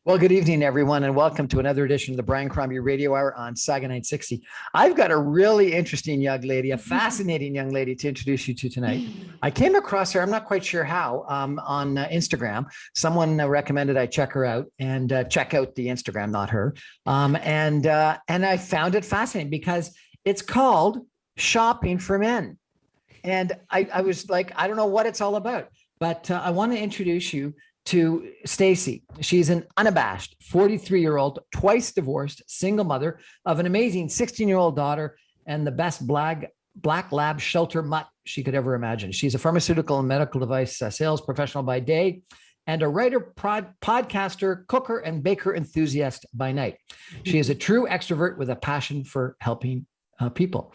Well, good evening, everyone, and welcome to another edition of the Brian Crombie Radio Hour on Saga 960. I've got a really interesting young lady, a fascinating young lady to introduce you to tonight. I came across her, I'm not quite sure how, on Instagram. Someone recommended I check her out and check out the Instagram, not her. And I found it fascinating because it's called Shopping for Men. And I was like, I don't know what it's all about, but I want to introduce you to Stacie. She's an unabashed 43-year-old, twice divorced, single mother of an amazing 16-year-old daughter and the best black lab shelter mutt she could ever imagine. She's a pharmaceutical and medical device sales professional by day and a writer, podcaster, cooker, and baker enthusiast by night. She is a true extrovert with a passion for helping people.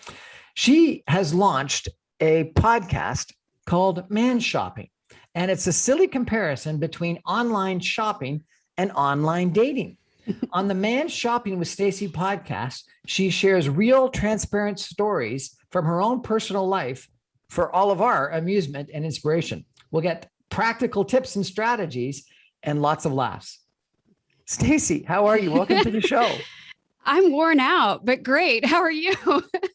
She has launched a podcast called Man Shopping. And it's a silly comparison between online shopping and online dating. On the Man Shopping with Stacie podcast, she shares real, transparent stories from her own personal life for all of our amusement and inspiration. We'll get practical tips and strategies and lots of laughs. Stacie, how are you? Welcome to the show. I'm worn out, but great. How are you?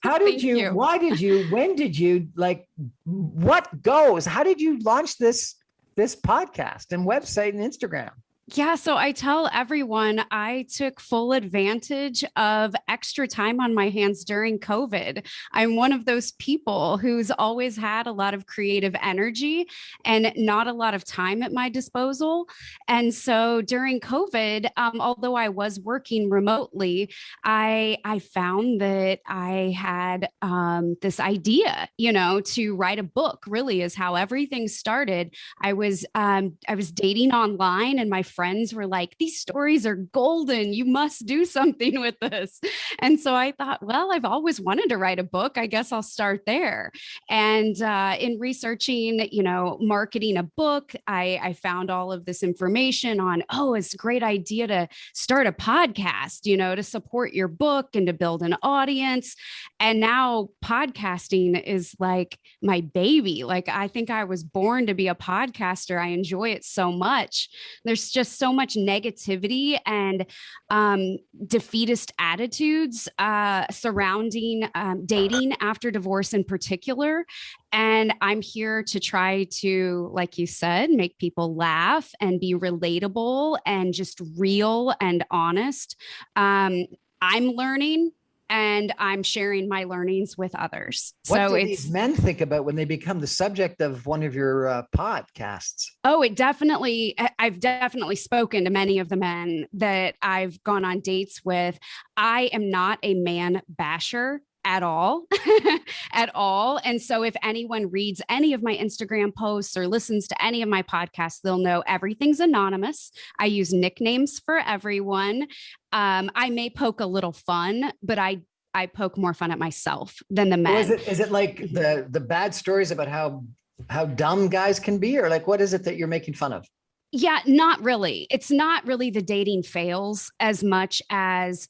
How did you, why did you, when did you, like, what goes? How did you launch this podcast and website and Instagram? Yeah. So I tell everyone I took full advantage of extra time on my hands during COVID. I'm one of those people who's always had a lot of creative energy and not a lot of time at my disposal. And so during COVID, although I was working remotely, I found that I had this idea, to write a book. Really is how everything started. I was dating online, and my friends were like, these stories are golden. You must do something with this. And so I thought, well, I've always wanted to write a book. I guess I'll start there. And in researching, marketing a book, I found all of this information on, it's a great idea to start a podcast, to support your book and to build an audience. And now podcasting is like my baby. Like, I think I was born to be a podcaster. I enjoy it so much. There's just so much negativity and defeatist attitudes surrounding dating after divorce in particular. And I'm here to try to, like you said, make people laugh and be relatable and just real and honest. I'm learning, and I'm sharing my learnings with others. What do these men think about when they become the subject of one of your podcasts? Oh, I've definitely spoken to many of the men that I've gone on dates with. I am not a man basher at all, at all. And so if anyone reads any of my Instagram posts or listens to any of my podcasts, they'll know everything's anonymous. I use nicknames for everyone. I may poke a little fun, but I poke more fun at myself than the men. So is it like the bad stories about how dumb guys can be, or like, what is it that you're making fun of? Yeah, not really. It's not really the dating fails as much as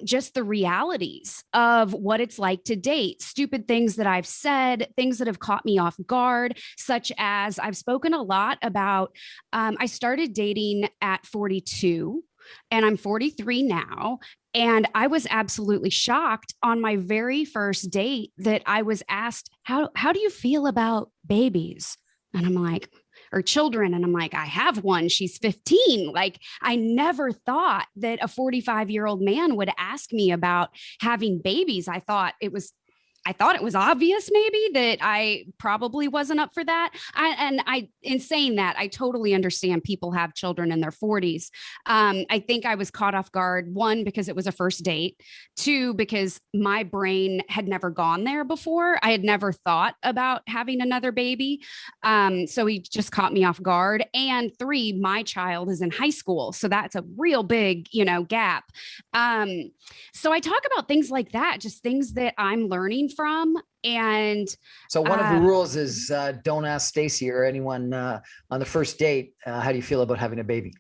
just the realities of what it's like to date. Stupid things that I've said, things that have caught me off guard, such as I've spoken a lot about, I started dating at 42 and I'm 43 now. And I was absolutely shocked on my very first date that I was asked, how do you feel about babies? And I'm like, or children. And I'm like, I have one. She's 15. Like, I never thought that a 45-year-old man would ask me about having babies. I thought it was obvious maybe that I probably wasn't up for that. In saying that, I totally understand people have children in their 40s. I think I was caught off guard, one, because it was a first date, two, because my brain had never gone there before. I had never thought about having another baby. So he just caught me off guard. And three, my child is in high school. So that's a real big, gap. So I talk about things like that, just things that I'm learning from. And so one of the rules is don't ask Stacie or anyone on the first date, how do you feel about having a baby?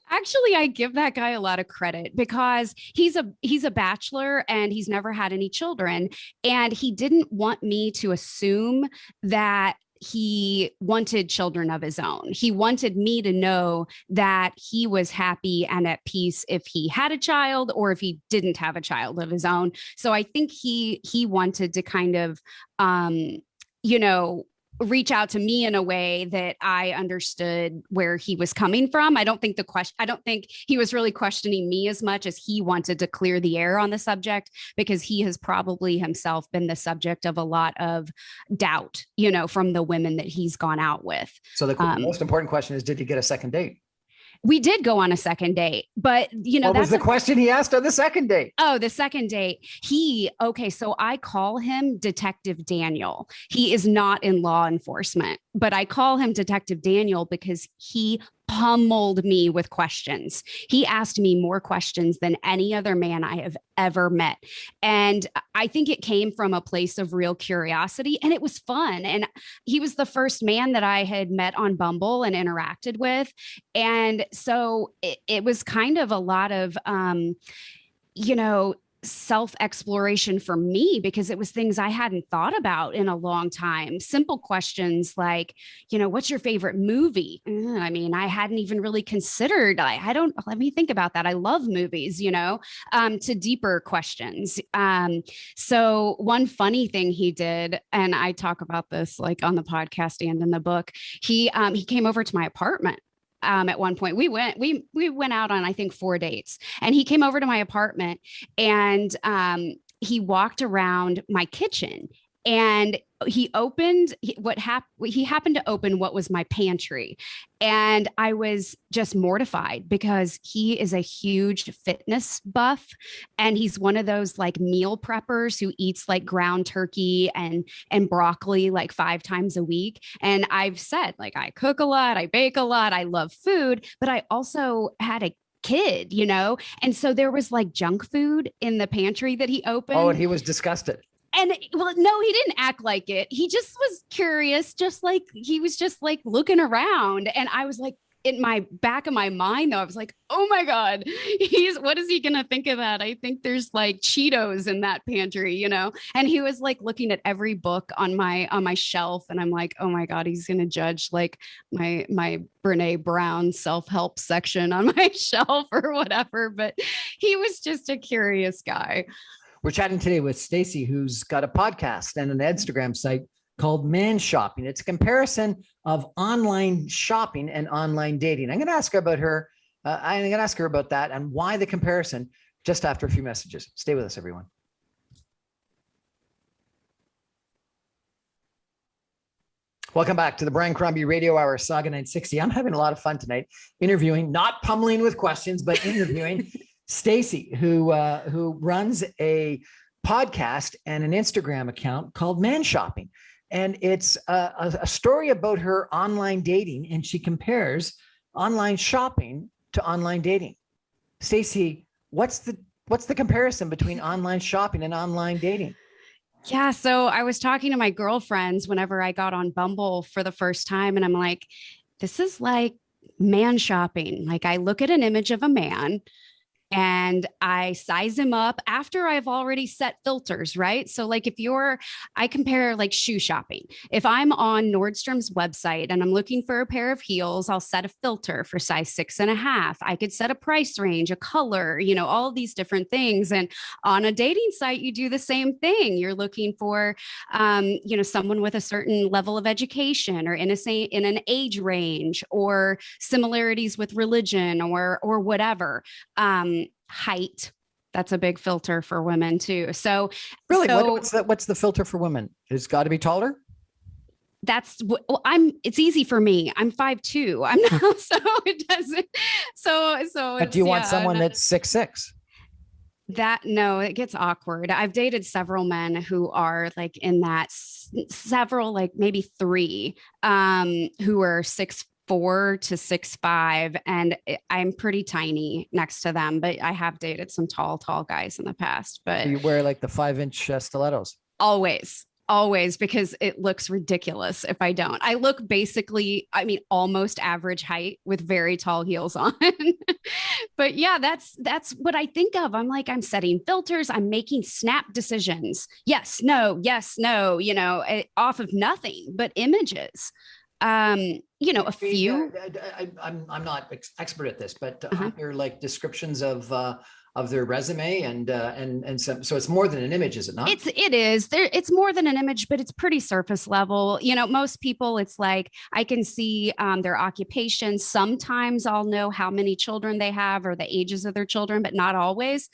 Actually, I give that guy a lot of credit because he's a bachelor and he's never had any children. And he didn't want me to assume that he wanted children of his own. He wanted me to know that he was happy and at peace if he had a child or if he didn't have a child of his own. So I think he wanted to kind of, you know, reach out to me in a way that I understood where he was coming from. I don't think he was really questioning me as much as he wanted to clear the air on the subject, because he has probably himself been the subject of a lot of doubt, you know, from the women that he's gone out with. So the most important question is, did you get a second date? We did go on a second date, but you know, what was the question he asked on the second date? Oh, the second date. So I call him Detective Daniel. He is not in law enforcement, but I call him Detective Daniel because he pummeled me with questions. He asked me more questions than any other man I have ever met. And I think it came from a place of real curiosity, and it was fun. And he was the first man that I had met on Bumble and interacted with. And so it was kind of a lot of, you know, self-exploration for me, because it was things I hadn't thought about in a long time. Simple questions like, you know, what's your favorite movie? I mean, I hadn't even really considered, let me think about that. I love movies, you know, to deeper questions. So one funny thing he did, and I talk about this like on the podcast and in the book, he came over to my apartment. At one point we went out on, I think, 4 dates, and he came over to my apartment, and he walked around my kitchen, and he happened to open what was my pantry. And I was just mortified because he is a huge fitness buff. And he's one of those like meal preppers who eats like ground turkey and broccoli like 5 times a week. And I've said, like, I cook a lot, I bake a lot, I love food, but I also had a kid, you know? And so there was like junk food in the pantry that he opened. Oh, and he was disgusted. And well, no, he didn't act like it. He just was curious, just like he was just like looking around. And I was like, in my back of my mind, though, I was like, oh my God, what is he going to think of that? I think there's like Cheetos in that pantry, you know? And he was like looking at every book on my shelf. And I'm like, oh my God, he's going to judge like my Brene Brown self-help section on my shelf or whatever. But he was just a curious guy. We're chatting today with Stacie, who's got a podcast and an Instagram site called Man Shopping. It's a comparison of online shopping and online dating. I'm going to ask her about that and why the comparison just after a few messages. Stay with us, everyone. Welcome back to the Brian Crombie Radio Hour, Saga 960. I'm having a lot of fun tonight interviewing, not pummeling with questions, but interviewing Stacie, who runs a podcast and an Instagram account called Man Shopping. And it's a story about her online dating, and she compares online shopping to online dating. Stacie, what's the comparison between online shopping and online dating? Yeah. So I was talking to my girlfriends whenever I got on Bumble for the first time, and I'm like, this is like man shopping. Like, I look at an image of a man and I size him up after I've already set filters, right? So like I compare like shoe shopping. If I'm on Nordstrom's website and I'm looking for a pair of heels, I'll set a filter for size 6.5. I could set a price range, a color, you know, all of these different things. And on a dating site, you do the same thing. You're looking for, you know, someone with a certain level of education or in an age range or similarities with religion or whatever. Height, that's a big filter for women too. So really, what's the filter for women? It's got to be taller. It's easy for me. I'm 5'2". I'm not, so it doesn't. So. But do you want someone that's 6'6"? No, it gets awkward. I've dated several men who are like in that, several, like maybe 3, who are 6'4" to 6'5", and I'm pretty tiny next to them, but I have dated some tall guys in the past. But you wear like the 5-inch stilettos? Always. Always, because it looks ridiculous if I don't. I look basically, I mean, almost average height with very tall heels on. But yeah, that's what I think of. I'm like, I'm setting filters, I'm making snap decisions. Yes, no, off of nothing but images. A few. I'm not expert at this, but Uh-huh. aren't there like descriptions of their resume and so it's more than an image, is it not? It's more than an image, but it's pretty surface level. Most people, it's like I can see their occupation. Sometimes I'll know how many children they have or the ages of their children, but not always.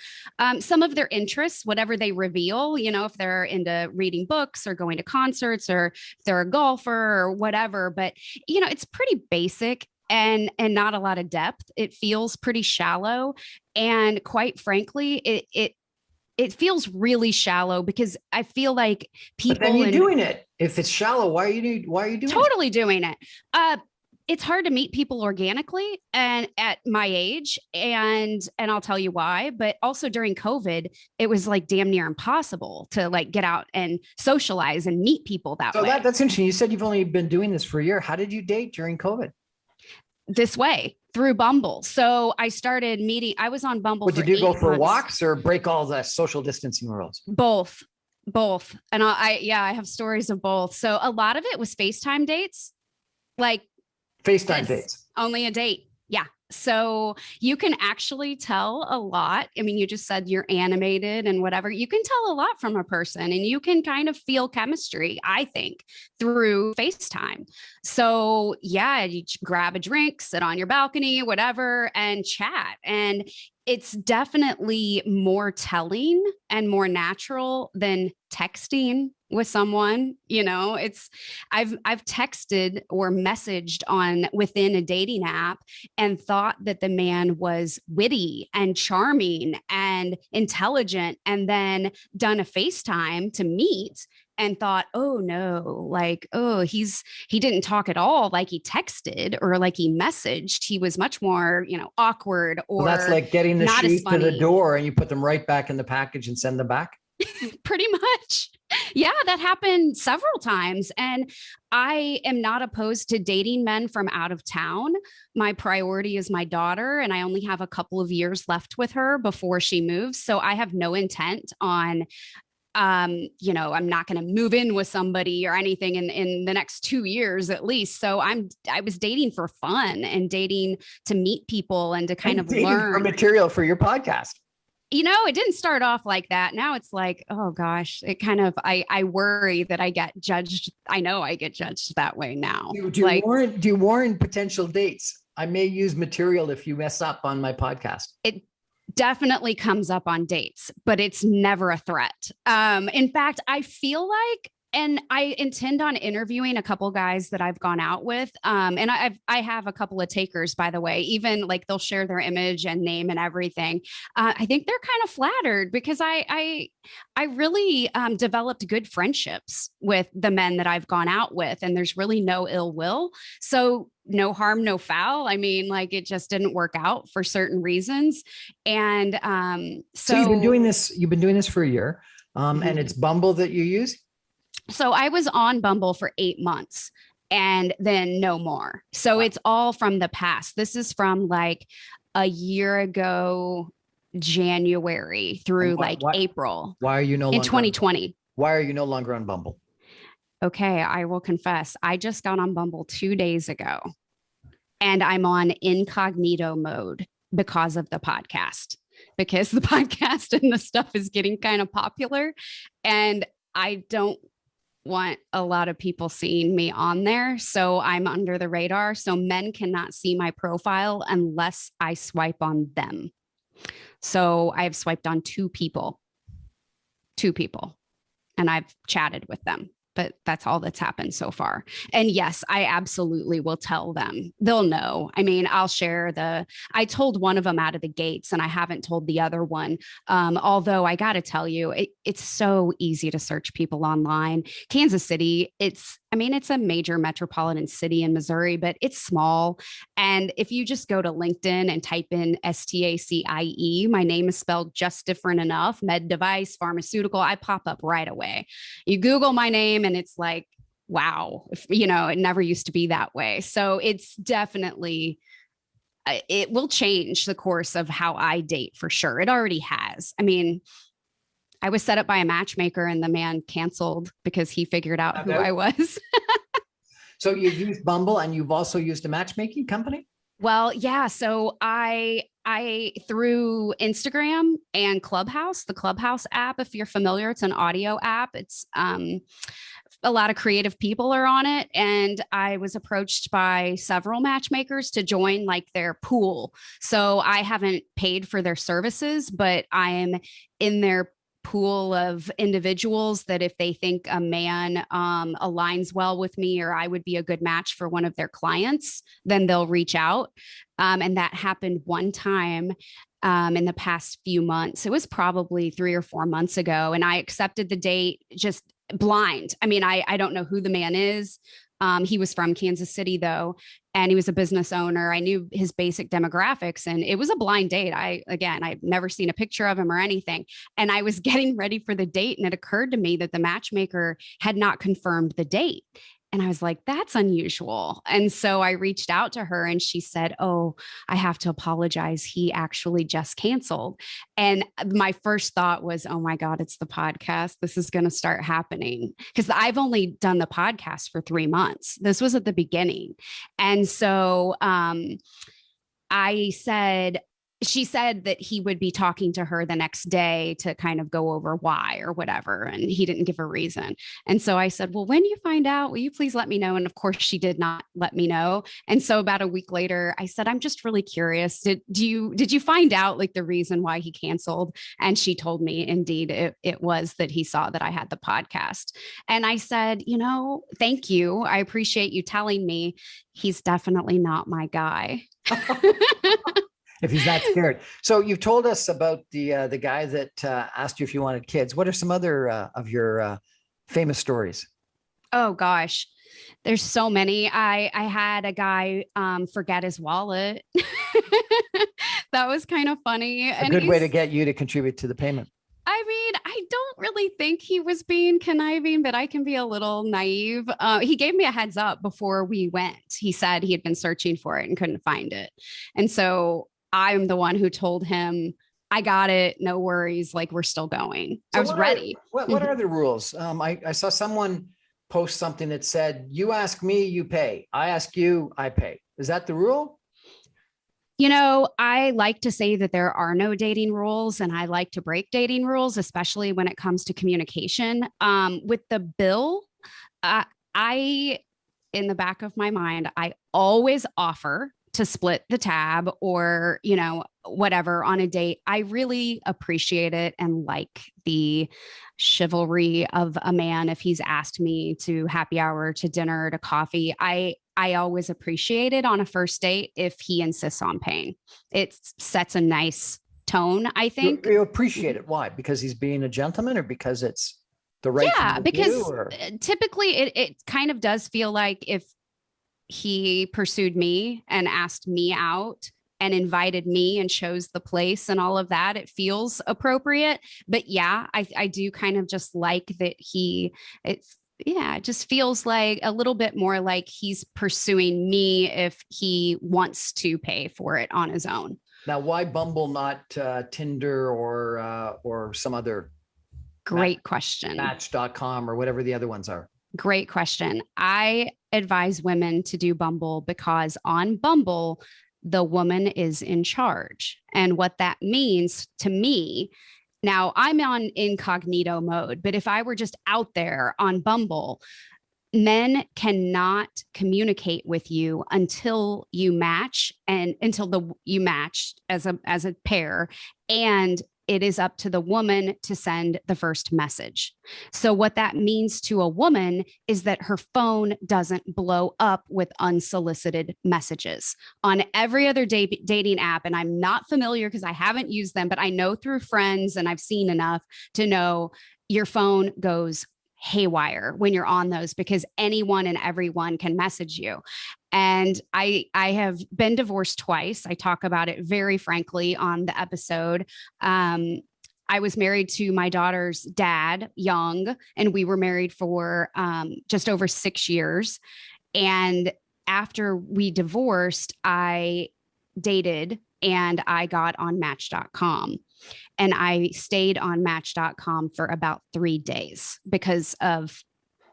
Some of their interests, whatever they reveal, if they're into reading books or going to concerts, or if they're a golfer or whatever. But it's pretty basic and not a lot of depth. It feels pretty shallow, and quite frankly, it feels really shallow because I feel like people. But then you're doing it. If it's shallow, why are you doing totally it? doing it? It's hard to meet people organically and at my age, and I'll tell you why. But also during COVID, it was like damn near impossible to like get out and socialize and meet people that So way. that's interesting. You said you've only been doing this for a year. How did you date during COVID? This way through Bumble. So I started meeting. I was on Bumble. Would for you do go 8 for months. walks or break all the social distancing rules? Both. And I have stories of both. So a lot of it was FaceTime dates, like FaceTime this, dates. only a date. Yeah. So you can actually tell a lot. I mean, you just said you're animated and whatever. You can tell a lot from a person, and you can kind of feel chemistry, I think, through FaceTime. So yeah, you grab a drink, sit on your balcony, whatever, and chat. And it's definitely more telling and more natural than texting with someone. I've texted or messaged on within a dating app and thought that the man was witty and charming and intelligent, and then done a FaceTime to meet and thought, oh no, like, oh, he didn't talk at all like he texted or like he messaged. He was much more, awkward, or Well, that's like getting the not shoes as to the funny. door and you put them right back in the package and send them back. Pretty much. Yeah, that happened several times. And I am not opposed to dating men from out of town. My priority is my daughter, and I only have a couple of years left with her before she moves. So I have no intent on I'm not going to move in with somebody or anything in the next 2 years at least. So I was dating for fun and dating to meet people and to kind of learn for material for your podcast. It didn't start off like that. Now it's like, oh gosh, it kind of, I worry that I get judged. I know I get judged that way now. Do you warn potential dates? I may use material if you mess up on my podcast. It definitely comes up on dates, but it's never a threat. In fact, I feel like, and I intend on interviewing a couple guys that I've gone out with. And I have a couple of takers, by the way, even like they'll share their image and name and everything. I think they're kind of flattered because I really developed good friendships with the men that I've gone out with, and there's really no ill will. So no harm, no foul. I mean, like, it just didn't work out for certain reasons. And so you've been doing this for a year, and it's Bumble that you use? So I was on Bumble for 8 months and then no more. So It's all from the past. This is from like a year ago, January through April. Why are you no longer in 2020? Why are you no longer on Bumble? Okay, I will confess. I just got on Bumble 2 days ago, and I'm on incognito mode because of the podcast, because the podcast and the stuff is getting kind of popular, and I don't want a lot of people seeing me on there. So I'm under the radar. So men cannot see my profile unless I swipe on them. So I've swiped on two people, and I've chatted with them. But that's all that's happened so far. And yes, I absolutely will tell them. They'll know. I mean, I'll share I told one of them out of the gates, and I haven't told the other one. Although I got to tell you, it's so easy to search people online. Kansas City, it's I mean, it's a major metropolitan city in Missouri, but it's small. And if you just go to LinkedIn and type in Stacie, my name is spelled just different enough, med device, pharmaceutical, I pop up right away. You Google my name and it's like, wow, it never used to be that way. So it's definitely, it will change the course of how I date for sure. It already has. I mean, I was set up by a matchmaker and the man canceled because he figured out who I was. So you've used Bumble and you've also used a matchmaking company? Well, yeah. So I through Instagram and Clubhouse, the Clubhouse app, if you're familiar, it's an audio app. It's a lot of creative people are on it. And I was approached by several matchmakers to join like their pool. So I haven't paid for their services, but I'm in their pool of individuals that if they think a man aligns well with me or I would be a good match for one of their clients, then they'll reach out. And that happened one time in the past few months. It was probably 3 or 4 months ago. And I accepted the date just blind. I mean, I don't know who the man is. He was from Kansas City, though, and he was a business owner. I knew his basic demographics, and it was a blind date. I've never seen a picture of him or anything. And I was getting ready for the date, and it occurred to me that the matchmaker had not confirmed the date. And I was like, that's unusual. And so I reached out to her and she said, oh, I have to apologize. He actually just canceled. And my first thought was, oh my God, it's the podcast. This is going to start happening because I've only done the podcast for 3 months. This was at the beginning. And so she said that he would be talking to her the next day to kind of go over why or whatever. And he didn't give a reason. And so I said, well, when you find out, will you please let me know? And of course she did not let me know. And so about a week later, I said, I'm just really curious. Did you find out like the reason why he canceled? And she told me indeed it was that he saw that I had the podcast. And I said, thank you. I appreciate you telling me. He's definitely not my guy. If he's not scared. So you've told us about the guy that asked you if you wanted kids. What are some other of your famous stories? Oh gosh, there's so many. I had a guy forget his wallet. That was kind of funny. A good way to get you to contribute to the payment. I mean, I don't really think he was being conniving, but I can be a little naive. He gave me a heads up before we went. He said he had been searching for it and couldn't find it. And so I'm the one who told him, I got it. No worries. Like we're still going. So I was ready. What are the rules? I saw someone post something that said, you ask me, you pay. I ask you, I pay. Is that the rule? I like to say that there are no dating rules and I like to break dating rules, especially when it comes to communication. With the bill, in the back of my mind, I always offer to split the tab or, whatever on a date. I really appreciate it and like the chivalry of a man. If he's asked me to happy hour, to dinner, to coffee, I always appreciate it on a first date if he insists on paying. It sets a nice tone, I think. You appreciate it. Why? Because he's being a gentleman or because it's the right thing to because do, typically it kind of does feel like if he pursued me and asked me out and invited me and chose the place and all of that, it feels appropriate. But yeah, I do kind of just like that it just feels like a little bit more like he's pursuing me if he wants to pay for it on his own. Now, why Bumble, not Tinder or some other? Great question. Match.com or whatever the other ones are. Great question. I advise women to do Bumble because on Bumble, the woman is in charge. And what that means to me, now I'm on incognito mode, but if I were just out there on Bumble, men cannot communicate with you until you match and until you match as a pair. And it is up to the woman to send the first message. So what that means to a woman is that her phone doesn't blow up with unsolicited messages. On every other dating app, and I'm not familiar because I haven't used them, but I know through friends and I've seen enough to know your phone goes haywire when you're on those because anyone and everyone can message you. And I have been divorced twice. I talk about it very frankly on the episode. I was married to my daughter's dad young, and we were married for just over 6 years. And after we divorced, I dated and I got on Match.com. And I stayed on Match.com for about 3 days because of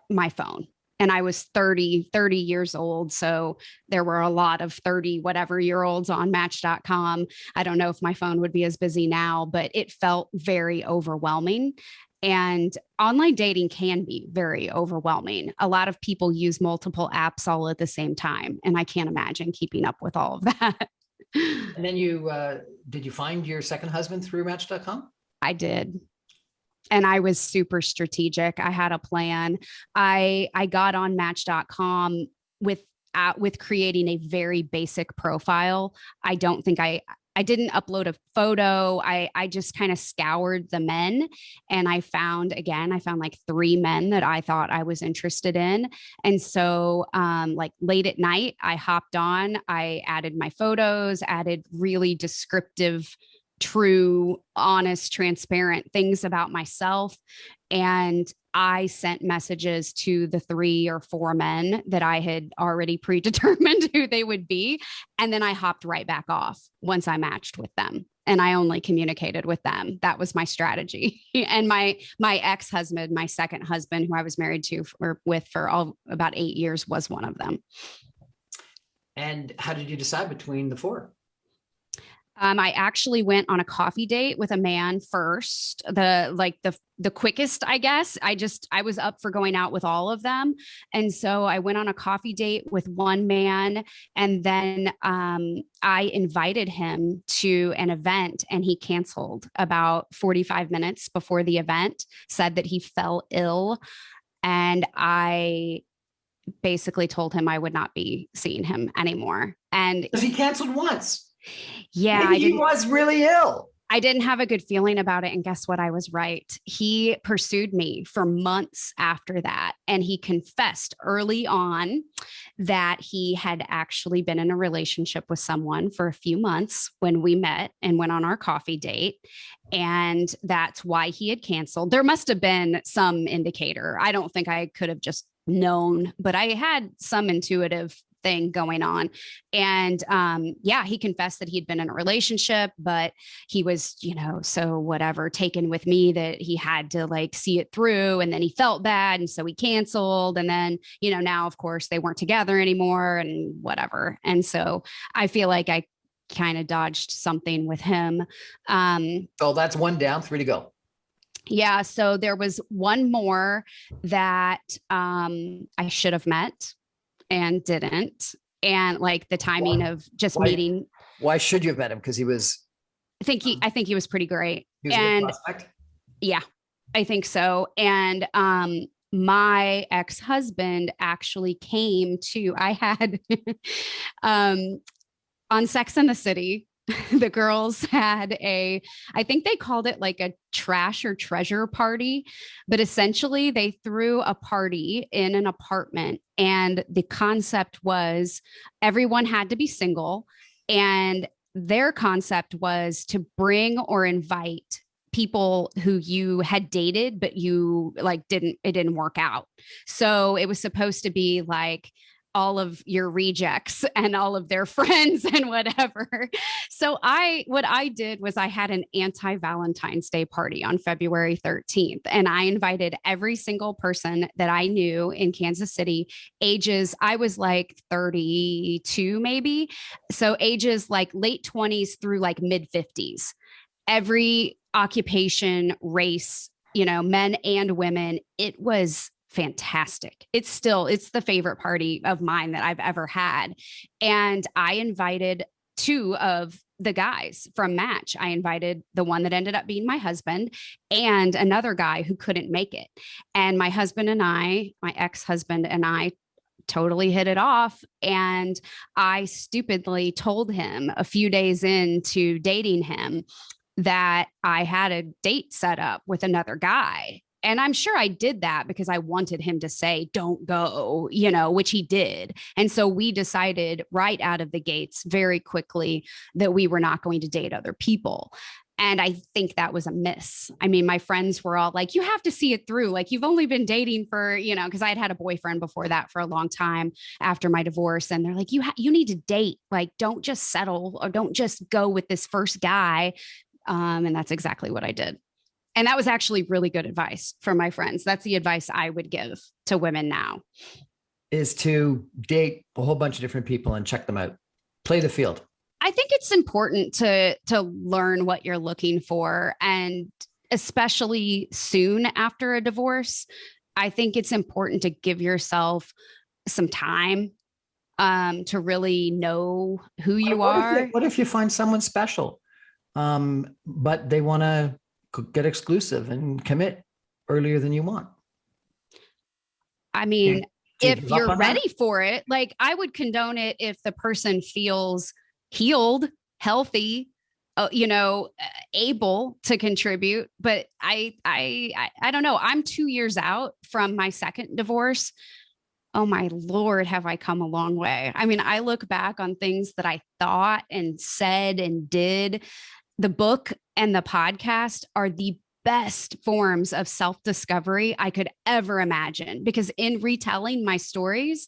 my phone. And I was 30 years old. So there were a lot of 30 whatever year olds on Match.com. I don't know if my phone would be as busy now, but it felt very overwhelming. And online dating can be very overwhelming. A lot of people use multiple apps all at the same time. And I can't imagine keeping up with all of that. And then did you find your second husband through Match.com? I did. And I was super strategic. I had a plan. I got on Match.com with creating a very basic profile. I don't think I didn't upload a photo. I just kind of scoured the men, and I found like 3 men that I thought I was interested in. And so like late at night, I hopped on, I added my photos, added really descriptive, true, honest, transparent things about myself. And I sent messages to the 3 or 4 men that I had already predetermined who they would be. And then I hopped right back off once I matched with them. And I only communicated with them. That was my strategy. And my ex-husband, my second husband, who I was married to with for about 8 years, was one of them. And how did you decide between the 4? I actually went on a coffee date with a man first, the quickest, I guess. I was up for going out with all of them. And so I went on a coffee date with one man, and then I invited him to an event, and he canceled about 45 minutes before the event, said that he fell ill. And I basically told him I would not be seeing him anymore. And because he canceled once. Yeah, maybe he was really ill. I didn't have a good feeling about it. And guess what? I was right. He pursued me for months after that. And he confessed early on that he had actually been in a relationship with someone for a few months when we met and went on our coffee date. And that's why he had canceled. There must have been some indicator. I don't think I could have just known, but I had some intuitive thing going on. And he confessed that he'd been in a relationship, but he was, so whatever, taken with me that he had to like see it through. And then he felt bad. And so he canceled. And then, now of course they weren't together anymore and whatever. And so I feel like I kind of dodged something with him. So that's 1 down, 3 to go. Yeah. So there was one more that I should have met and didn't. And like the timing of just meeting. Why should you have met him? Because he was. I think he was pretty great. He was a good prospect? Yeah, I think so. And my ex-husband actually came to. I had on Sex and the City. The girls had I think they called it like a trash or treasure party, but essentially they threw a party in an apartment, and the concept was everyone had to be single, and their concept was to bring or invite people who you had dated, but you it didn't work out. So it was supposed to be like all of your rejects and all of their friends and whatever. So what I did was I had an anti-Valentine's Day party on February 13th. And I invited every single person that I knew in Kansas City, I was like 32, maybe. So ages like late 20s through like mid 50s, every occupation, race, men and women. It was fantastic. It's the favorite party of mine that I've ever had. And I invited 2 of the guys from Match. I invited the one that ended up being my husband and another guy who couldn't make it. And my ex-husband and I totally hit it off. And I stupidly told him a few days into dating him that I had a date set up with another guy. And I'm sure I did that because I wanted him to say, don't go, you know, which he did. And so we decided right out of the gates very quickly that we were not going to date other people. And I think that was a miss. I mean, my friends were all like, you have to see it through. Like, you've only been dating for, you know, because I had a boyfriend before that for a long time after my divorce. And they're like, you need to date. Like, don't just settle or don't just go with this first guy. And that's exactly what I did. And that was actually really good advice from my friends. That's the advice I would give to women now. Is to date a whole bunch of different people and check them out. Play the field. I think it's important to learn what you're looking for, and especially soon after a divorce, I think it's important to give yourself some time to really know who you are. What if you find someone special, but they want to get exclusive and commit earlier than you want? I mean, if you're ready for it, like, I would condone it if the person feels healed, healthy, you know, able to contribute. But I don't know. I'm 2 years out from my second divorce. Oh my Lord, have I come a long way. I mean, I look back on things that I thought and said and did. The book and the podcast are the best forms of self-discovery I could ever imagine, because in retelling my stories,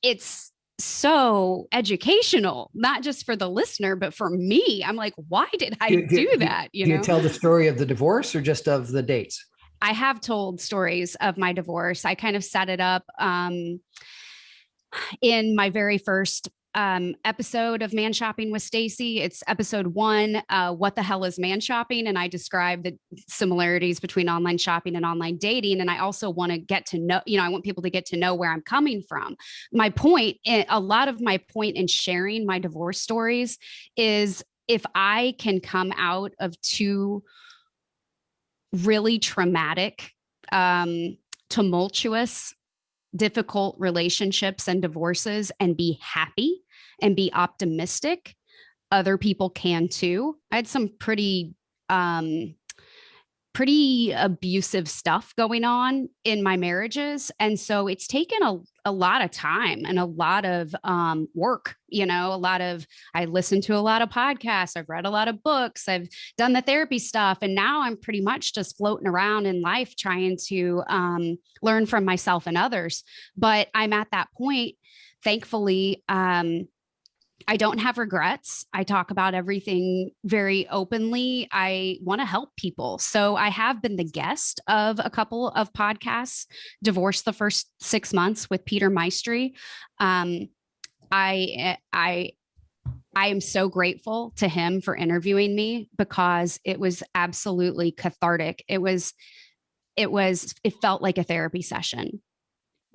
it's so educational, not just for the listener, but for me. I'm like, why did I do that? Do you tell the story of the divorce or just of the dates? I have told stories of my divorce. I kind of set it up in my very first episode of Man Shopping with Stacie. It's episode 1. What the hell is man shopping? And I describe the similarities between online shopping and online dating. And I also want to get to know, you know, I want people to get to know where I'm coming from. My point, a lot of my point in sharing my divorce stories is, if I can come out of 2 really traumatic, tumultuous, difficult relationships and divorces and be happy and be optimistic, other people can too. I had some pretty abusive stuff going on in my marriages. And so it's taken a lot of time and a lot of work, you know, I listened to a lot of podcasts. I've read a lot of books. I've done the therapy stuff. And now I'm pretty much just floating around in life trying to learn from myself and others. But I'm at that point, thankfully. I don't have regrets. I talk about everything very openly. I want to help people. So I have been the guest of a couple of podcasts. Divorced the First 6 Months with Peter Maestri. I am so grateful to him for interviewing me, because it was absolutely cathartic. It felt like a therapy session.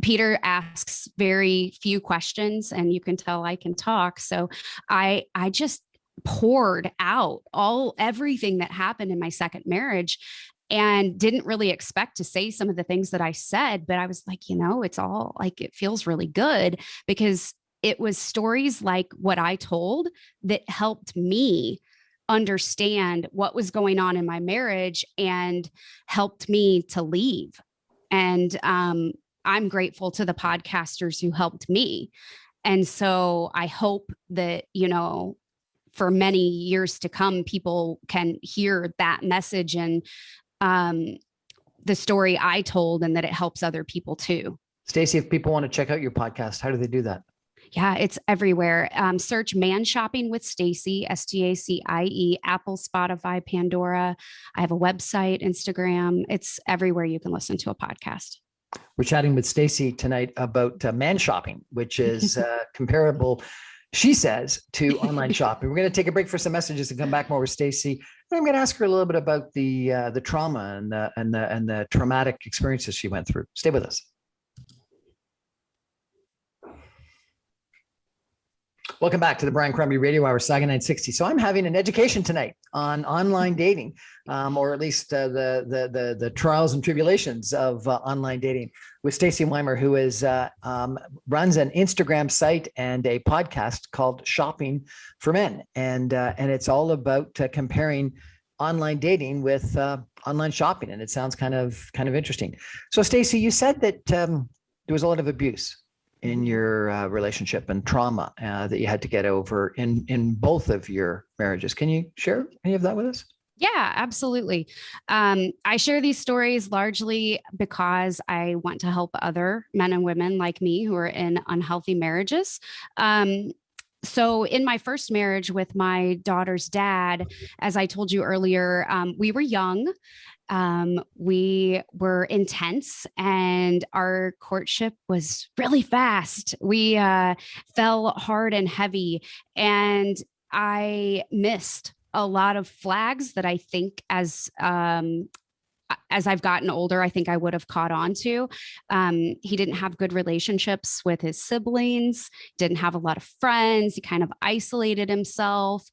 Peter asks very few questions, and you can tell I can talk. So I just poured out everything that happened in my second marriage, and didn't really expect to say some of the things that I said, but I was like, you know, it's all like, it feels really good, because it was stories like what I told that helped me understand what was going on in my marriage and helped me to leave. And, I'm grateful to the podcasters who helped me. And so I hope that, you know, for many years to come, people can hear that message and the story I told, and that it helps other people too. Stacie, if people want to check out your podcast, how do they do that? Yeah, it's everywhere. Search Man Shopping with Stacie, Stacie, Apple, Spotify, Pandora. I have a website, Instagram. It's everywhere you can listen to a podcast. We're chatting with Stacie tonight about man shopping, which is comparable, she says, to online shopping. We're going to take a break for some messages and come back more with Stacie. And I'm going to ask her a little bit about the trauma and the traumatic experiences she went through. Stay with us. Welcome back to the Brian Crombie Radio Hour, Saga 960. So I'm having an education tonight on online dating, or at least the trials and tribulations of online dating, with Stacie Wimer, who runs an Instagram site and a podcast called Shopping for Men, and it's all about comparing online dating with online shopping, and it sounds kind of interesting. So, Stacie, you said that there was a lot of abuse in your relationship and trauma that you had to get over in both of your marriages. Can you share any of that with us? Yeah, absolutely. I share these stories largely because I want to help other men and women like me who are in unhealthy marriages. So, in my first marriage with my daughter's dad, as I told you earlier, we were young. We were intense and our courtship was really fast. We fell hard and heavy, and I missed a lot of flags that I think as I've gotten older, I think I would have caught on to. He didn't have good relationships with his siblings, didn't have a lot of friends. He kind of isolated himself.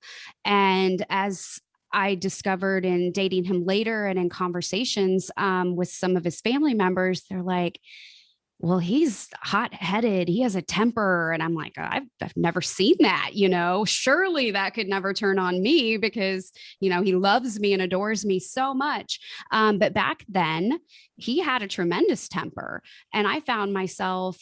And as I discovered in dating him later and in conversations with some of his family members, they're like, well, he's hot-headed. He has a temper. And I'm like, I've never seen that, surely that could never turn on me because, he loves me and adores me so much. But back then he had a tremendous temper. And I found myself,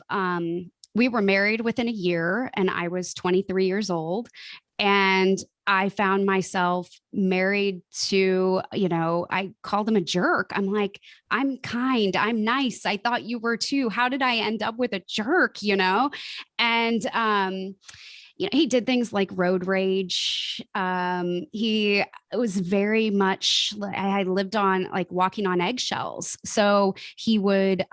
we were married within a year and I was 23 years old. And I found myself married to, I called him a jerk. I'm like, I'm kind, I'm nice. I thought you were too. How did I end up with a jerk, And, he did things like road rage. He was very much, I lived on like walking on eggshells. So he would,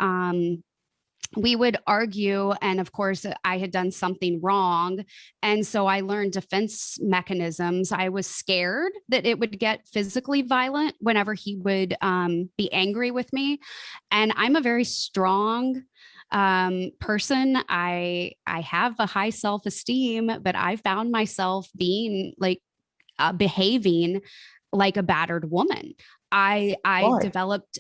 we would argue. And of course, I had done something wrong. And so I learned defense mechanisms. I was scared that it would get physically violent whenever he would be angry with me. And I'm a very strong person. I have a high self-esteem, but I found myself being like behaving like a battered woman. I Why? developed,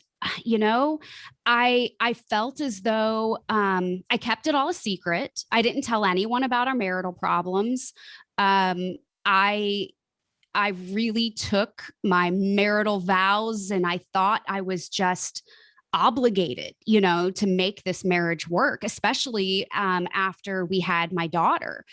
I felt as though I kept it all a secret. I didn't tell anyone about our marital problems. I I really took my marital vows and I thought I was just obligated, to make this marriage work, especially after we had my daughter.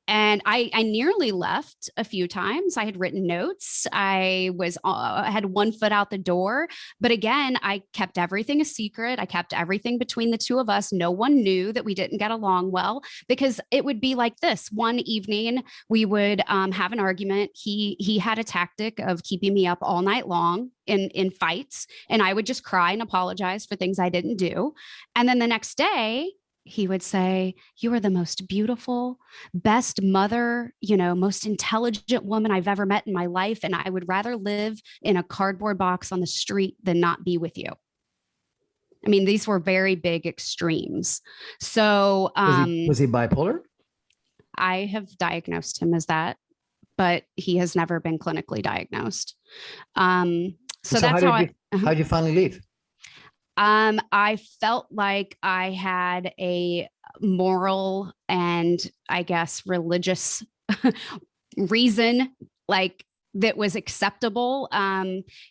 And I nearly left a few times. I had written notes. I had one foot out the door. But again, I kept everything a secret. I kept everything between the two of us. No one knew that we didn't get along well because it would be like this. One evening, we would have an argument. He had a tactic of keeping me up all night long in fights, and I would just cry and apologize for things I didn't do. And then the next day, he would say, "You are the most beautiful, best mother, most intelligent woman I've ever met in my life. And I would rather live in a cardboard box on the street than not be with you." I mean, these were very big extremes. So Was he bipolar? I have diagnosed him as that, but he has never been clinically diagnosed. So So that's how I. how did you finally leave? I felt like I had a moral and I guess religious reason, like that was acceptable.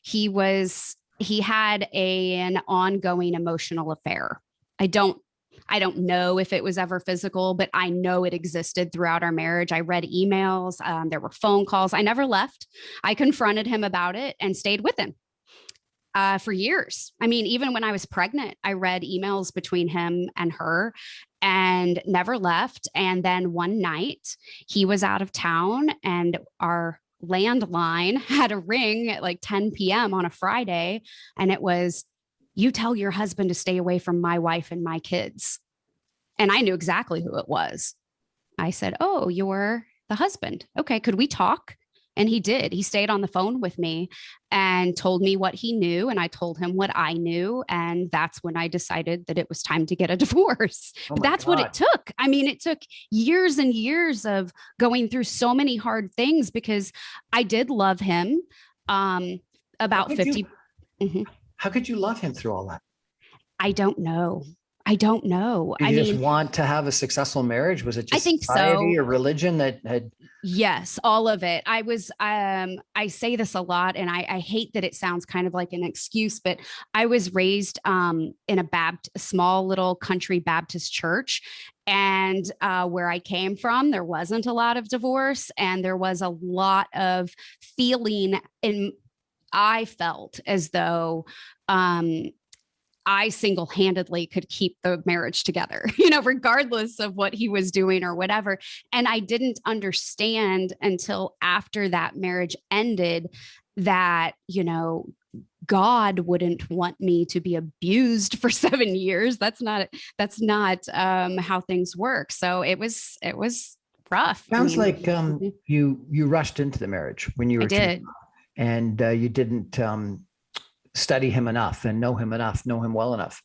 He had an ongoing emotional affair. I don't know if it was ever physical, but I know it existed throughout our marriage. I read emails. There were phone calls. I never left. I confronted him about it and stayed with him for years. I mean, even when I was pregnant, I read emails between him and her and never left. And then one night he was out of town and our landline had a ring at like 10 p.m. on a Friday. And it was, "You tell your husband to stay away from my wife and my kids." And I knew exactly who it was. I said, "Oh, you're the husband. Okay, could we talk?" And he did. He stayed on the phone with me and told me what he knew. And I told him what I knew. And that's when I decided that it was time to get a divorce. Oh But my that's what it God. took. I mean, it took years and years of going through so many hard things because I did love him. How About could you 50. Mhm. how could you love him through all that? I don't know. I don't know. Did I you just mean, want to have a successful marriage? Was it I just think society so. or religion that had? Yes, all of it. I say this a lot and I hate that it sounds kind of like an excuse, but I was raised in a small little country Baptist church. And where I came from, there wasn't a lot of divorce and there was a lot of feeling in, I felt as though um, I single handedly could keep the marriage together, regardless of what he was doing or whatever. And I didn't understand until after that marriage ended that, God wouldn't want me to be abused for 7 years. That's not how things work. So it was rough. I Sounds mean, like you rushed into the marriage when you I were too, did. and you didn't study him enough and know him enough, know him well enough.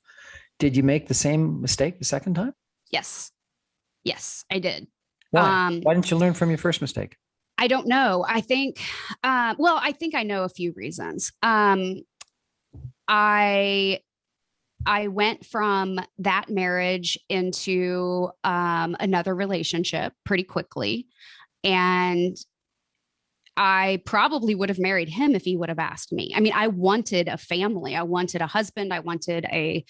Did you make the same mistake the second time? Yes. Yes, I did. Why? Um, Why didn't you learn from your first mistake? I don't know. I think I know a few reasons. I I went from that marriage into another relationship pretty quickly, and I probably would have married him if he would have asked me. I mean, I wanted a family. I wanted a husband. I wanted I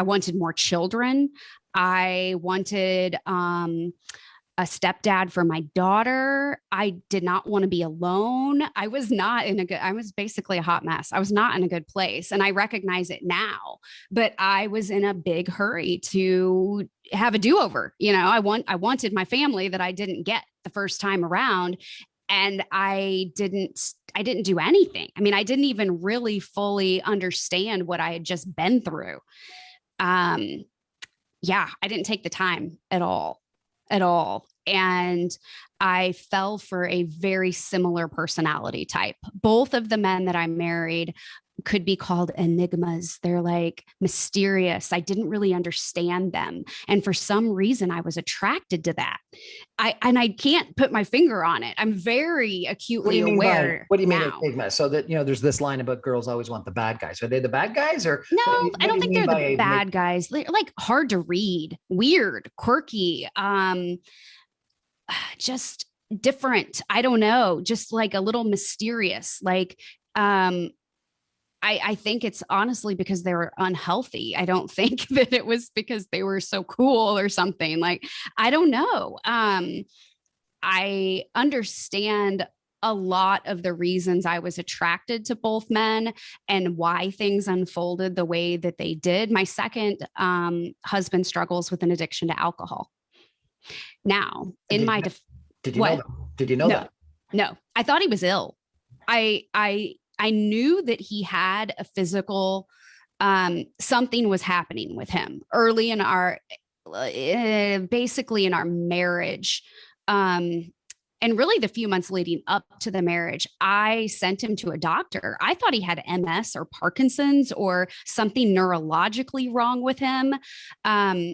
wanted more children. I wanted a stepdad for my daughter. I did not want to be alone. I was basically a hot mess. I was not in a good place. And I recognize it now, but I was in a big hurry to have a do-over. I wanted my family that I didn't get the first time around. And I didn't do anything. I mean, I didn't even really fully understand what I had just been through. Um, yeah, I didn't take the time at all. And I fell for a very similar personality type. Both of the men that I married could be called enigmas. They're like mysterious. I didn't really understand them. And for some reason, I was attracted to that. I can't put my finger on it. I'm very What do acutely you mean by aware what do you mean now. enigma? So that there's this line about girls always want the bad guys. Are they the bad guys, or No, I what do don't you think mean they're by the bad guys. They're like hard to read, weird, quirky, just different. I don't know, just like a little mysterious. Like, I think it's honestly because they were unhealthy. I don't think that it was because they were so cool or something. Like, I don't know. I understand a lot of the reasons I was attracted to both men and why things unfolded the way that they did. My second husband struggles with an addiction to alcohol. Now, in did my you, def- did you know what? that? Did you know No, that? no. I thought he was ill. I knew that he had a physical something was happening with him early in our basically in our marriage. And really the few months leading up to the marriage, I sent him to a doctor. I thought he had MS or Parkinson's or something neurologically wrong with him.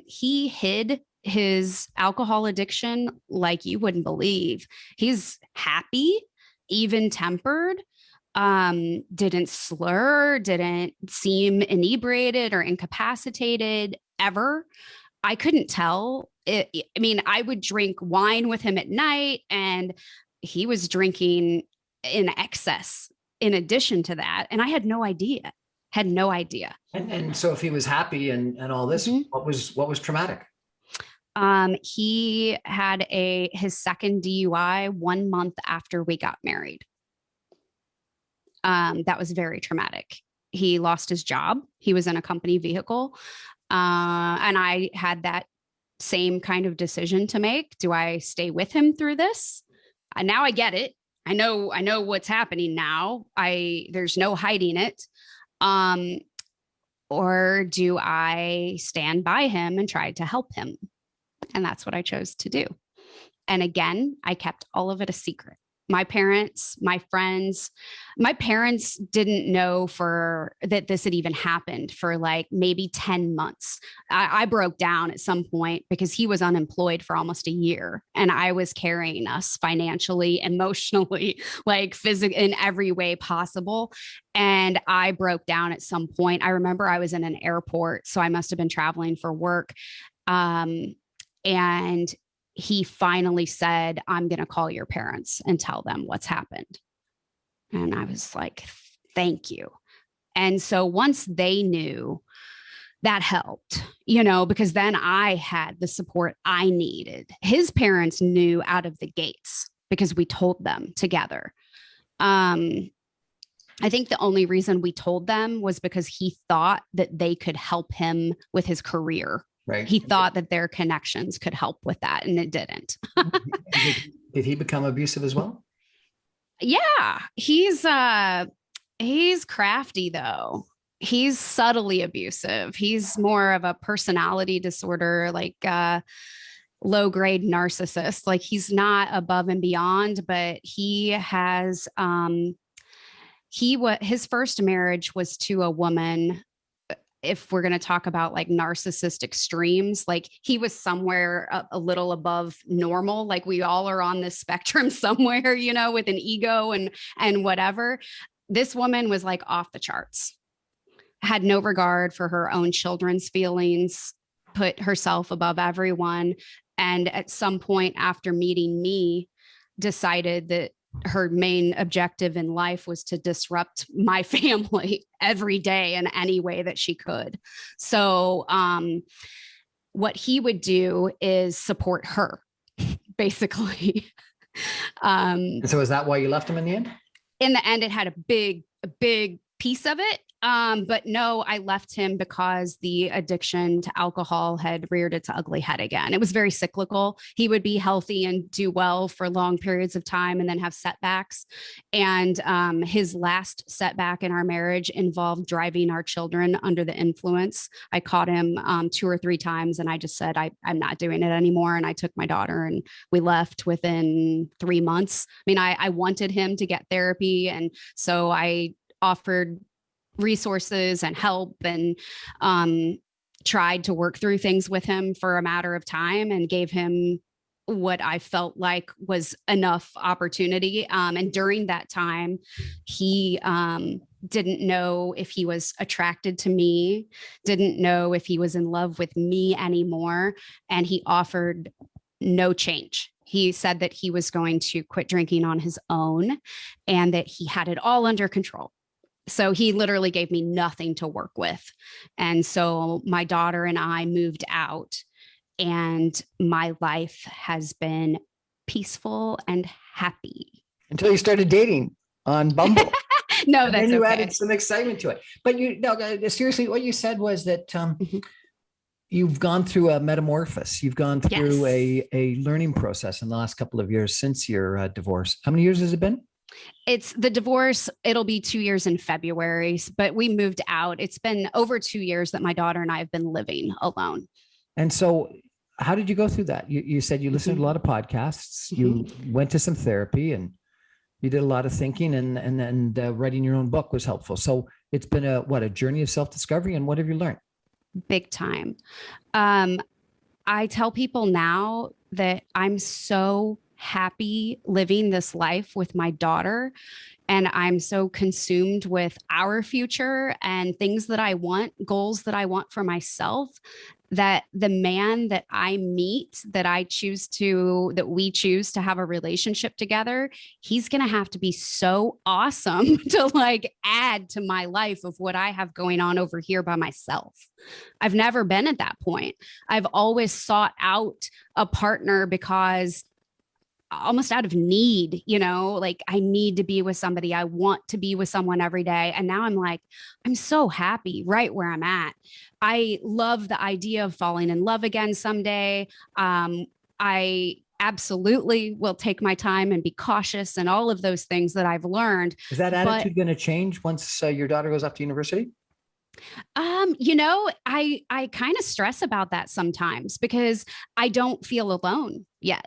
He hid his alcohol addiction like you wouldn't believe. He's happy, even tempered, didn't slur, didn't seem inebriated or incapacitated ever. I couldn't tell. I mean, I would drink wine with him at night, and he was drinking in excess in addition to that. And I had no idea. Had no idea. And so if he was happy and all this, Mhm. what was traumatic? He had his second DUI 1 month after we got married. That was very traumatic. He lost his job. He was in a company vehicle. And I had that same kind of decision to make. Do I stay with him through this? Now I get it. I know what's happening now. There's no hiding it. Um, or do I stand by him and try to help him? And that's what I chose to do. And again, I kept all of it a secret. My parents, my friends, my parents didn't know that this had even happened for like maybe 10 months. I broke down at some point because he was unemployed for almost a year and I was carrying us financially, emotionally, like physically in every way possible. And I broke down at some point. I remember I was in an airport, so I must have been traveling for work. And he finally said, I'm going to call your parents and tell them what's happened. And I was like, thank you. And so once they knew, that helped, because then I had the support I needed. His parents knew out of the gates because we told them together. I think the only reason we told them was because he thought that they could help him with his career. Right. He thought that their connections could help with that, and it didn't. Did he become abusive as well? Yeah, he's crafty though. He's subtly abusive. He's more of a personality disorder, like low grade narcissist. Like he's not above and beyond, but he has his first marriage was to a woman. If we're going to talk about like narcissist extremes, like he was somewhere a little above normal. Like we all are on this spectrum somewhere, with an ego and whatever. This woman was like off the charts, had no regard for her own children's feelings, put herself above everyone. And at some point after meeting me, decided that her main objective in life was to disrupt my family every day in any way that she could. So what he would do is support her, basically. And so is that why you left him in the end? In the end, it had a big piece of it. But no, I left him because the addiction to alcohol had reared its ugly head again. It was very cyclical. He would be healthy and do well for long periods of time and then have setbacks. And his last setback in our marriage involved driving our children under the influence. I caught him 2 or 3 times and I just said, I'm not doing it anymore. And I took my daughter and we left within 3 months. I mean, I wanted him to get therapy. And so I offered resources and help and tried to work through things with him for a matter of time and gave him what I felt like was enough opportunity. And during that time, he didn't know if he was attracted to me, didn't know if he was in love with me anymore. And he offered no change. He said that he was going to quit drinking on his own and that he had it all under control. So he literally gave me nothing to work with. And so my daughter and I moved out and my life has been peaceful and happy. Until you started dating on Bumble. No, and that's then you okay. added some excitement to it. But seriously, what you said was that you've gone through a metamorphosis. You've gone through a learning process in the last couple of years since your divorce. How many years has it been? It's the divorce. It'll be 2 years in February, but we moved out. It's been over 2 years that my daughter and I have been living alone. And so how did you go through that? You said you listened to a lot of podcasts, you went to some therapy and you did a lot of thinking and writing your own book was helpful. So it's been a journey of self-discovery. And what have you learned? Big time. I tell people now that I'm so happy living this life with my daughter. And I'm so consumed with our future and things that I want, goals that I want for myself, that the man that I meet, that we choose to have a relationship together, he's going to have to be so awesome to like add to my life of what I have going on over here by myself. I've never been at that point. I've always sought out a partner because almost out of need, like I need to be with somebody. I want to be with someone every day. And now I'm like, I'm so happy right where I'm at. I love the idea of falling in love again someday. I absolutely will take my time and be cautious and all of those things that I've learned. Is that attitude going to change once your daughter goes off to university? I kind of stress about that sometimes because I don't feel alone yet.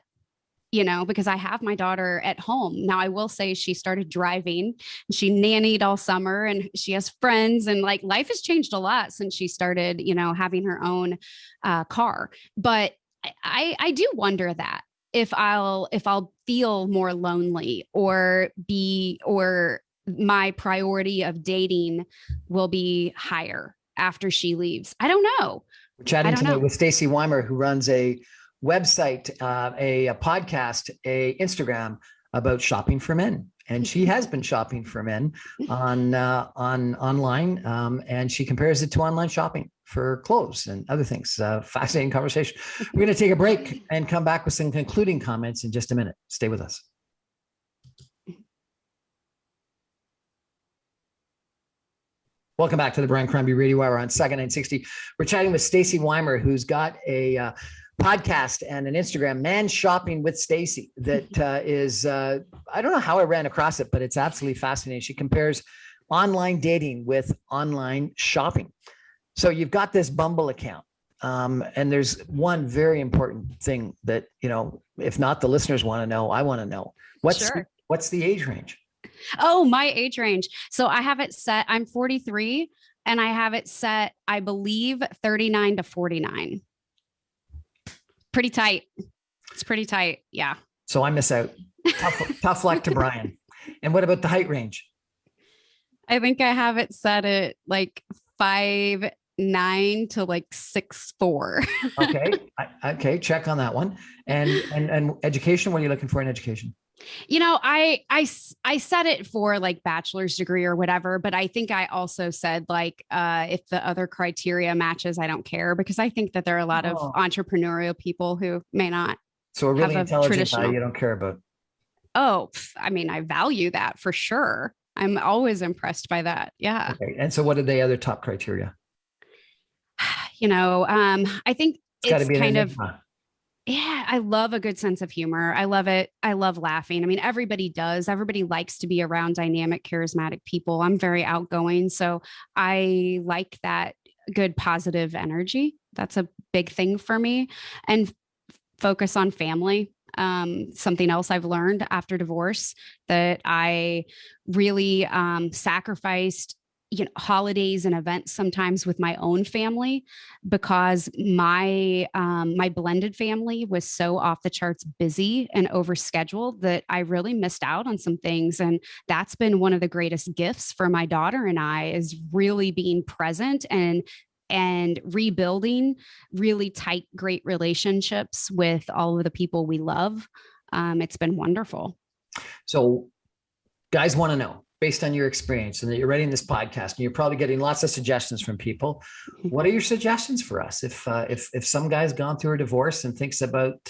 because I have my daughter at home. Now, I will say she started driving, she nannied all summer, and she has friends, and like life has changed a lot since she started, having her own car. But I do wonder that if I'll feel more lonely or my priority of dating will be higher after she leaves. I don't know. We're chatting tonight with Stacie Wimer, who runs a website, a podcast, a Instagram about shopping for men. And she has been shopping for men on online, and she compares it to online shopping for clothes and other things. Fascinating conversation. We're going to take a break and come back with some concluding comments in just a minute. Stay with us. Welcome back to the Brian Crombie Radio Hour on Saga 960. We're chatting with Stacie Wimer, who's got a podcast and an Instagram, Man Shopping with Stacie, that is, I don't know how I ran across it, but it's absolutely fascinating. She compares online dating with online shopping. So you've got this Bumble account. And there's one very important thing that, if not the listeners want to know, I want to know. What's the age range? Oh, my age range. So I have it set. I'm 43 and I have it set, I believe, 39 to 49. Pretty tight. It's pretty tight. Yeah. So I miss out. Tough luck to Brian. And what about the height range? I think I have it set at like 5'9" to like 6'4". Okay. Okay. Check on that one. And education. What are you looking for in education? I set it for like bachelor's degree or whatever, but I think I also said like, if the other criteria matches, I don't care, because I think that there are a lot of entrepreneurial people who may not. So a really intelligent guy you don't care about. Oh, I mean, I value that for sure. I'm always impressed by that. Yeah. Okay. And so what are the other top criteria? I think it's kind of, yeah, I love a good sense of humor. I love it. I love laughing. I mean, everybody does. Everybody likes to be around dynamic, charismatic people. I'm very outgoing, so I like that good, positive energy. That's a big thing for me. And focus on family. Something else I've learned after divorce, that I really sacrificed holidays and events sometimes with my own family, because my blended family was so off the charts busy and overscheduled that I really missed out on some things. And that's been one of the greatest gifts for my daughter and I, is really being present and rebuilding really tight, great relationships with all of the people we love. It's been wonderful. So guys want to know, based on your experience and that you're writing this podcast and you're probably getting lots of suggestions from people, what are your suggestions for us? If some guy's gone through a divorce and thinks about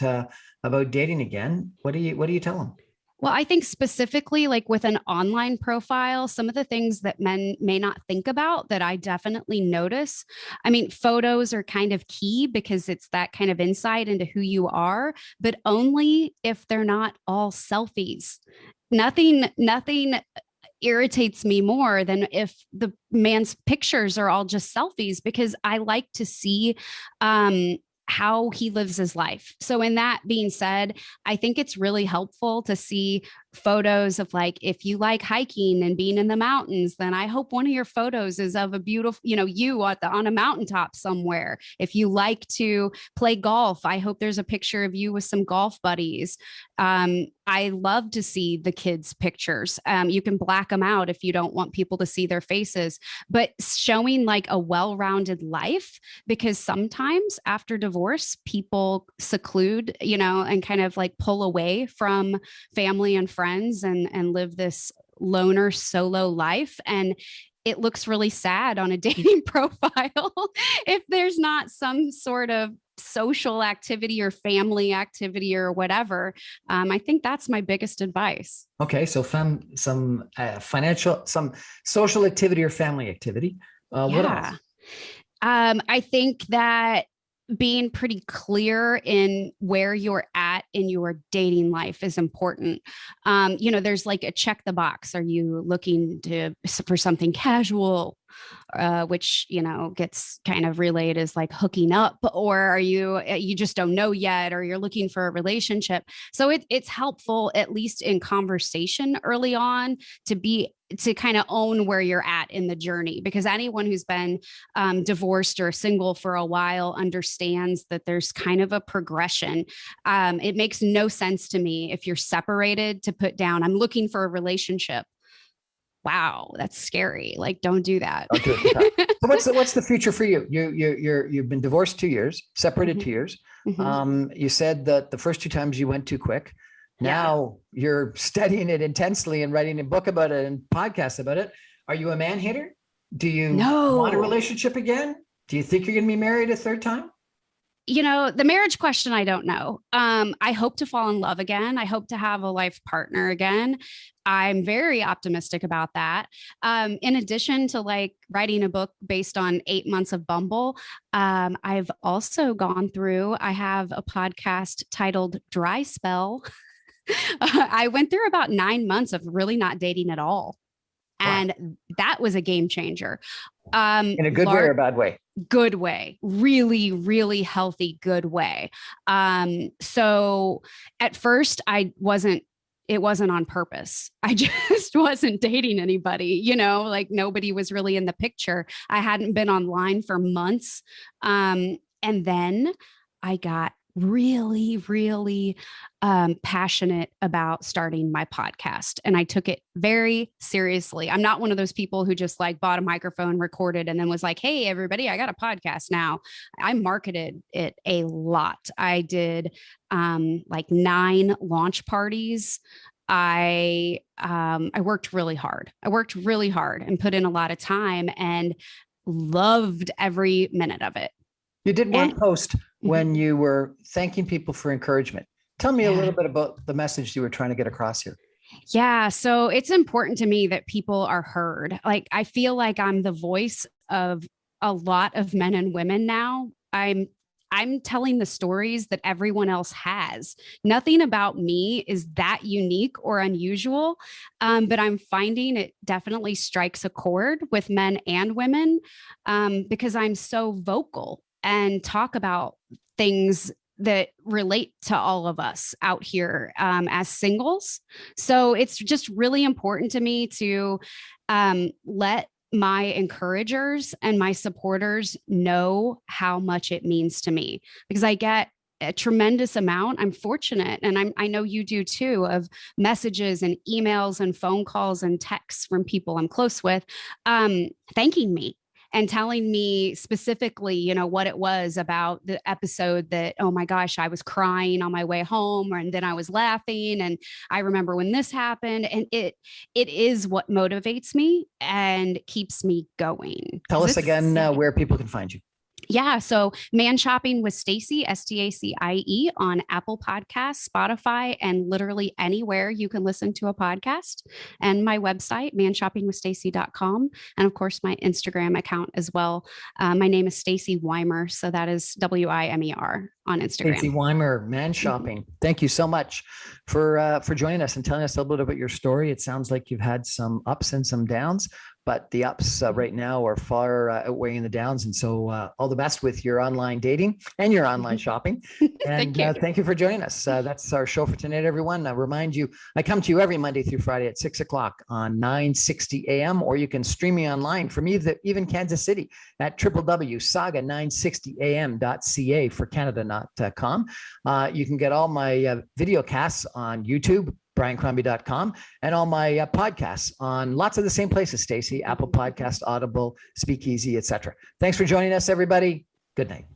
dating again, what do you tell him? Well, I think specifically like with an online profile, some of the things that men may not think about that I definitely notice. I mean, photos are kind of key because it's that kind of insight into who you are, but only if they're not all selfies. Nothing irritates me more than if the man's pictures are all just selfies, because I like to see how he lives his life. So in that being said, I think it's really helpful to see photos of like, if you like hiking and being in the mountains, then I hope one of your photos is of a beautiful, you on a mountaintop somewhere. If you like to play golf, I hope there's a picture of you with some golf buddies. I love to see the kids' pictures. You can black them out if you don't want people to see their faces, but showing like a well-rounded life, because sometimes after divorce, people seclude, and kind of like pull away from family and friends and live this loner solo life. And it looks really sad on a dating profile if there's not some sort of social activity or family activity or whatever. I think that's my biggest advice. Okay. So some financial, some social activity or family activity. What else? I think that being pretty clear in where you're at in your dating life is important. There's like a check the box. Are you looking for something casual? which, gets kind of relayed as like hooking up, or are you just don't know yet, or you're looking for a relationship. So it's helpful, at least in conversation early on, to kind of own where you're at in the journey, because anyone who's been divorced or single for a while understands that there's kind of a progression. It makes no sense to me if you're separated to put down, I'm looking for a relationship. Wow, that's scary. Like, don't do that. Don't do it. So what's the future for you? You've been divorced 2 years, separated 2 years. You said that the first 2 times you went too quick. Now you're studying it intensely and writing a book about it and podcasts about it. Are you a man hater? Do you want a relationship again? Do you think you're going to be married a third time? The marriage question, I don't know. I hope to fall in love again. I hope to have a life partner again. I'm very optimistic about that. In addition to like writing a book based on 8 months of Bumble, I've also I have a podcast titled Dry Spell. I went through about 9 months of really not dating at all. And that was a game changer. In a good way or a bad way? Good way. Really, really healthy, good way. So at first it wasn't on purpose. I just wasn't dating anybody, like nobody was really in the picture. I hadn't been online for months. And then I got really, really passionate about starting my podcast. And I took it very seriously. I'm not one of those people who just like bought a microphone, recorded, and then was like, hey, everybody, I got a podcast now. I marketed it a lot. I did like 9 launch parties. I worked really hard. And put in a lot of time and loved every minute of it. You did one post when you were thanking people for encouragement. Tell me a little bit about the message you were trying to get across here. Yeah. So it's important to me that people are heard. Like, I feel like I'm the voice of a lot of men and women now. I'm telling the stories that everyone else has. Nothing about me is that unique or unusual, but I'm finding it definitely strikes a chord with men and women because I'm so vocal and talk about things that relate to all of us out here as singles. So it's just really important to me to let my encouragers and my supporters know how much it means to me, because I get a tremendous amount. I'm fortunate, and I know you do too, of messages and emails and phone calls and texts from people I'm close with, thanking me and telling me specifically, what it was about the episode that, oh my gosh, I was crying on my way home, and then I was laughing. And I remember when this happened, and it is what motivates me and keeps me going. Tell us again where people can find you. Yeah. So Man Shopping with Stacie, Stacie, on Apple Podcasts, Spotify, and literally anywhere you can listen to a podcast. And my website, manshoppingwithstacie.com. And of course, my Instagram account as well. My name is Stacie Wimer. So that is Wimer on Instagram. Stacie Wimer, Man Shopping. Thank you so much for joining us and telling us a little bit about your story. It sounds like you've had some ups and some downs, but the ups right now are far outweighing the downs. And so all the best with your online dating and your online shopping. And thank you for joining us. That's our show for tonight, everyone. I remind you, I come to you every Monday through Friday at 6 o'clock on 960 AM, or you can stream me online from even Kansas City at www.saga960am.ca for Canada.com. You can get all my video casts on YouTube, briancrombie.com, and all my podcasts on lots of the same places, Stacie: Apple Podcast, Audible, Speakeasy, etc. Thanks for joining us, everybody. Good night.